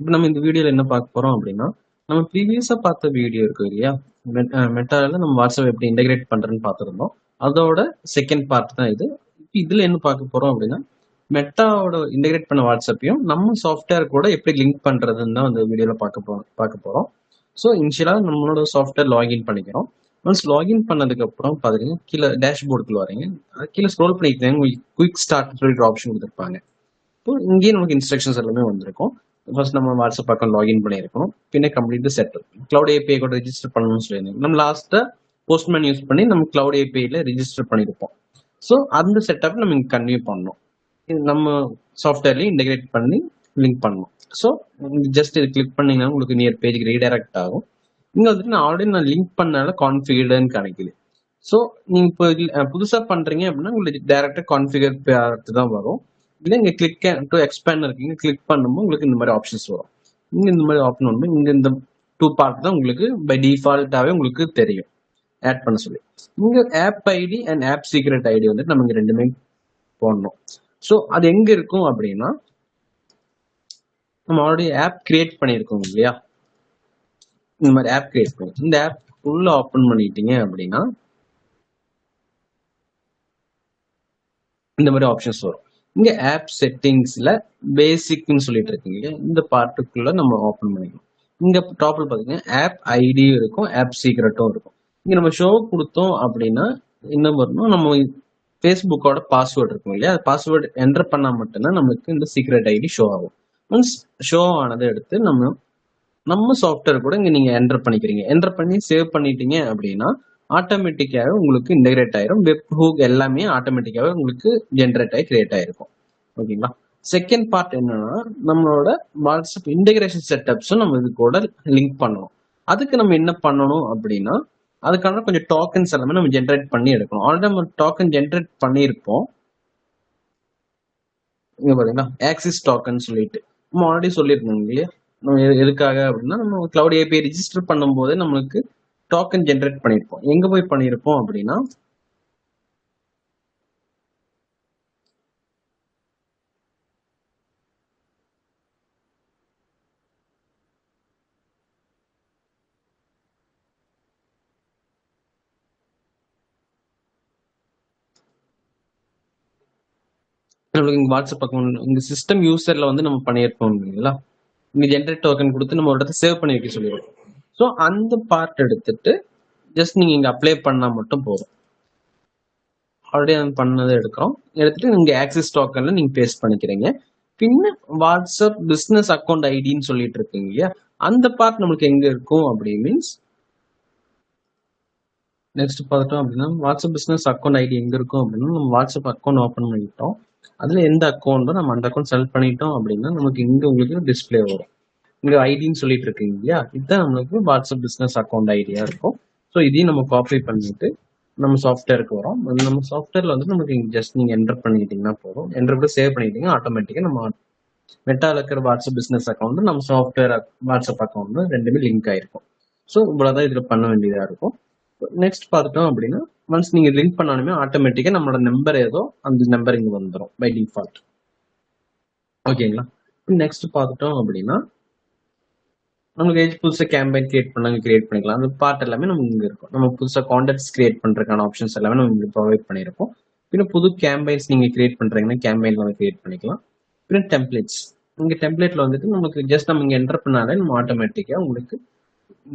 இப்போ நம்ம இந்த வீடியோல என்ன பார்க்க போறோம் அப்படின்னா, நம்ம ப்ரீவியஸா பார்த்த வீடியோ இருக்கு இல்லையா? மெட்டால நம்ம வாட்ஸ்அப் எப்படி இன்டகிரேட் பண்றேன்னு பார்த்துருந்தோம். அதோட செகண்ட் பார்ட் தான் இது. இதுல என்ன பார்க்க போறோம் அப்படின்னா, மெட்டாவோட இன்டகிரேட் பண்ண வாட்ஸ்அப்பையும் நம்ம சாஃப்ட்வேர் கூட எப்படி லிங்க் பண்றதுன்னு தான் அந்த வீடியோல பார்க்க போறோம். ஸோ இனிஷியலா நம்மளோட சாஃப்ட்வேர் லாகின் பண்ணிக்கிறோம். ஒன்ஸ் லாகின் பண்ணதுக்கு அப்புறம் பாத்தீங்கன்னா கீழே டேஷ்போர்டுக்குள்ள வரீங்க. கீழே ஸ்க்ரோல் பண்ணிக்கிட்டே உங்களுக்கு குயிக் ஸ்டார்ட் சொல்லிட்டு ஆப்ஷன் கொடுத்துருப்பாங்க. இப்போ இங்கேயே நமக்கு இன்ஸ்ட்ரக்ஷன்ஸ் எல்லாமே வந்திருக்கும். ஃபர்ஸ்ட் நம்ம வாட்ஸ்அப் அக்கௌண்ட் லாகின் பண்ணியிருக்கணும். பின்ன கம்ப்ளீட் செட் கிளவுட் ஏபிஐ கூட ரெஜிஸ்டர் பண்ணணும்னு சொல்லியிருந்தோம். நம்ம லாஸ்ட்டா போஸ்ட்மேன் யூஸ் பண்ணி நம்ம கிளவுட் ஏபிஐல ரெஜிஸ்டர் பண்ணியிருப்போம். ஸோ அந்த செட்டப் நம்ம இங்க கன்டினியூ பண்ணணும். இது நம்ம சாஃப்ட்வேர்லயும் இன்டகிரேட் பண்ணி லிங்க் பண்ணணும். ஸோ ஜஸ்ட் இது கிளிக் பண்ணீங்கன்னா உங்களுக்கு நியர் பேஜுக்கு ரீடைரக்ட் ஆகும். இங்க வந்துட்டு நான் லிங்க் பண்ணால கான்ஃபிகர்டுன்னு காணிக்குது. ஸோ நீங்க இப்போ புதுசா பண்றீங்க அப்படின்னா உங்களுக்கு டைரக்டா கான்ஃபிகர் பார்த்து தான் வரும். இல்லை இங்க கிளிக் டு எக்ஸ்பேண்ட் இருக்கீங்க, கிளிக் பண்ணும்போது உங்களுக்கு இந்த மாதிரி ஆப்ஷன்ஸ் வரும். இங்க இந்த மாதிரி ஆப்ஷன் வந்து இங்க இந்த 2 பார்ட் தான் உங்களுக்கு பை டிஃபால்ட்டாவே உங்களுக்கு தெரியும் ஆட் பண்ண சொல்லி. இங்க app ID and app secret ID வந்துட்டு நம்ம இங்க ரெண்டுமே போடணும். ஸோ அது எங்க இருக்கும் அப்படின்னா, நம்ம ஆல்ரெடி ஆப் கிரியேட் பண்ணியிருக்கோம் இல்லையா? இந்த மாதிரி ஆப் கிரியேட் பண்ணி இந்த ஆப் உள்ள ஓப்பன் பண்ணிட்டீங்க அப்படின்னா இந்த மாதிரி ஆப்ஷன்ஸ் வரும். இங்க ஆப் செட்டிங்ஸ்ல பேசிக்னு சொல்லிட்டு இருக்கீங்க, இந்த பார்ட்டுக்குள்ள நம்ம ஓப்பன் பண்ணிக்கணும். இங்க டாப்ல பாத்தீங்கன்னா ஆப் ஐடியும் இருக்கும், ஆப் சீக்ரெட்டும் இருக்கும். இங்க நம்ம ஷோ கொடுத்தோம் அப்படின்னா என்ன வரணும், நம்ம ஃபேஸ்புக்கோட பாஸ்வேர்டு இருக்கும் இல்லையா, பாஸ்வேர்டு என்டர் பண்ணா மட்டும்தான் நமக்கு இந்த சீக்ரெட் ஐடி ஷோ ஆகும். ஒன்ஸ் ஷோ ஆனதை எடுத்து நம்ம சாஃப்ட்வேர் கூட இங்க நீங்க என்டர் பண்ணிக்கிறீங்க. என்டர் பண்ணி சேவ் பண்ணிட்டீங்க அப்படின்னா ஆட்டோமேட்டிக்காவே உங்களுக்கு இன்டகிரேட் ஆயிரும். வெப் ஹூக் எல்லாமே ஆட்டோமேட்டிக்காவே உங்களுக்கு ஜென்ரேட் ஆகி கிரியேட் ஆயிருக்கும். ஓகேங்களா? செகண்ட் பார்ட் என்னன்னா, நம்மளோட வாட்ஸ்அப் இன்டகிரேஷன் செட்டப்ஸும் நம்ம இது கூட லிங்க் பண்ணணும். அதுக்கு நம்ம என்ன பண்ணணும் அப்படின்னா, அதுக்கான கொஞ்சம் டோக்கன்ஸ் எல்லாமே நம்ம ஜென்ரேட் பண்ணி எடுக்கணும். ஆல்ரெடி நம்ம டோக்கன் ஜென்ரேட் பண்ணியிருப்போம். இங்க பாத்தீங்கன்னா ஆக்சிஸ் டோக்கன் சொல்லிட்டு நம்ம ஆல்ரெடி சொல்லியிருந்தோம் இல்லையா, நம்ம எதுக்காக அப்படின்னா நம்ம கிளவுட் ஏபிஐ ரிஜிஸ்டர் பண்ணும்போது நம்மளுக்கு டோக்கன் ஜென்ரேட் பண்ணியிருப்போம். எங்க போய் பண்ணியிருப்போம் அப்படின்னா, நம்மளுக்கு இங்க வாட்ஸ்அப் அக்கௌண்ட் இங்க சிஸ்டம் யூசர்ல வந்து நம்ம பண்ணியிருப்போம் இல்லைங்களா, இங்க ஜென்ரேட் டோக்கன் கொடுத்து நம்ம ஒரு இடத்த சேவ் பண்ணி வைக்க சொல்லிடுவோம். ஸோ அந்த பார்ட் எடுத்துட்டு ஜஸ்ட் நீங்க இங்க அப்ளை பண்ணா மட்டும் போதும். ஆல்ரெடி பண்ணதை எடுக்கிறோம், எடுத்துட்டு இங்க ஆக்சிஸ் டோக்கன்ல நீங்க பேஸ்ட் பண்ணிக்கிறீங்க. பின்ன வாட்ஸ்அப் பிசினஸ் அக்கௌண்ட் ஐடின்னு சொல்லிட்டு இருக்கீங்க இல்லையா, அந்த பார்ட் நம்மளுக்கு எங்க இருக்கும் அப்படி மீன்ஸ் நெக்ஸ்ட் பார்த்துட்டோம் அப்படின்னா வாட்ஸ்அப் பிசினஸ் அக்கௌண்ட் ஐடி எங்க இருக்கும் அப்படின்னா, நம்ம வாட்ஸ்அப் அக்கௌண்ட் ஓப்பன் பண்ணிட்டோம், அதுல எந்த அக்கௌண்ட்டோ நம்ம அந்த அக்கௌண்ட் செலக்ட் பண்ணிட்டோம் அப்படின்னா நமக்கு இங்க உங்களுக்கு டிஸ்பிளே வரும். இங்க ஐடின்னு சொல்லிட்டு இருக்கீங்க இல்லையா, இதுதான் நம்மளுக்கு வாட்ஸ்அப் பிசினஸ் அக்கௌண்ட் ஐடியா இருக்கும். ஸோ இதையும் நம்ம காப்பி பண்ணிட்டு நம்ம சாஃப்ட்வேருக்கு வரும். நம்ம சாஃப்ட்வேர்ல வந்து நமக்கு ஜஸ்ட் நீங்க என்டர் பண்ணிக்கிட்டீங்கன்னா போதும். என்டர் கூட சேவ் பண்ணிக்கிட்டீங்க ஆட்டோமேட்டிக்கா நம்ம மெட்டால இருக்கிற வாட்ஸ்அப் பிசினஸ் அக்கௌண்ட் நம்ம சாஃப்ட்வேர் வாட்ஸ்அப் அக்கௌண்ட் ரெண்டுமே லிங்க் ஆயிருக்கும். ஸோ இவ்வளவுதான் இதுல பண்ண வேண்டியதா இருக்கும். நெக்ஸ்ட் பார்த்துட்டோம் அப்படின்னா, ஒன்ஸ் நீங்க லிங்க் பண்ணாலுமே ஆட்டோமேட்டிக்கா நம்மளோட நம்பர் ஏதோ அந்த நம்பர் இங்க வந்துடும் பை டிஃபால்ட். ஓகேங்களா? நெக்ஸ்ட் பார்த்துட்டோம் அப்படின்னா, நமக்கு புதுசா கேம்பெயின் கிரியேட் பண்ணிக்கலாம். அந்த பார்ட் எல்லாமே நம்ம இங்க இருக்கும். நம்ம புதுசா கான்டாக்ட்ஸ் கிரியேட் பண்றதுக்கான ஆப்ஷன்ஸ் எல்லாமே நம்ம இங்க ப்ரொவைட் பண்ணிருக்கோம். பின்ன புது கேம்பெயின்ஸ் நீங்க கிரியேட் பண்றீங்கன்னா கேம்பெயின் நம்ம கிரியேட் பண்ணிக்கலாம். பின்ன டெம்ப்ளேட்ஸ், இங்க டெம்ப்ளேட்ல வந்துட்டு நமக்கு ஜஸ்ட் நம்ம இங்க என்டர் பண்ணாலே நம்ம ஆட்டோமேட்டிக்கா உங்களுக்கு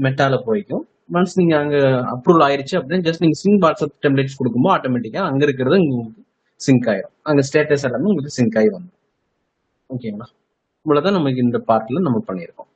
மெட்டால போய்க்கும். ஒன்ஸ் நீங்க அங்க அப்ரூவல் ஆயிருச்சு அப்படின்னா ஜஸ்ட் நீங்க சிங்க் வாட்ஸ்அப் டெம்ப்ளேட்ஸ் கொடுக்கும்போது ஆட்டோமேட்டிக்கா அங்க இருக்கிறது உங்களுக்கு சிங்க் ஆயிரும். அங்க ஸ்டேட்டஸ் எல்லாமே உங்களுக்கு சிங்க் ஆகி வந்துடும். ஓகேங்களா? இவ்வளவுதான் நமக்கு இந்த பார்ட்ல நம்ம பண்ணியிருக்கோம்.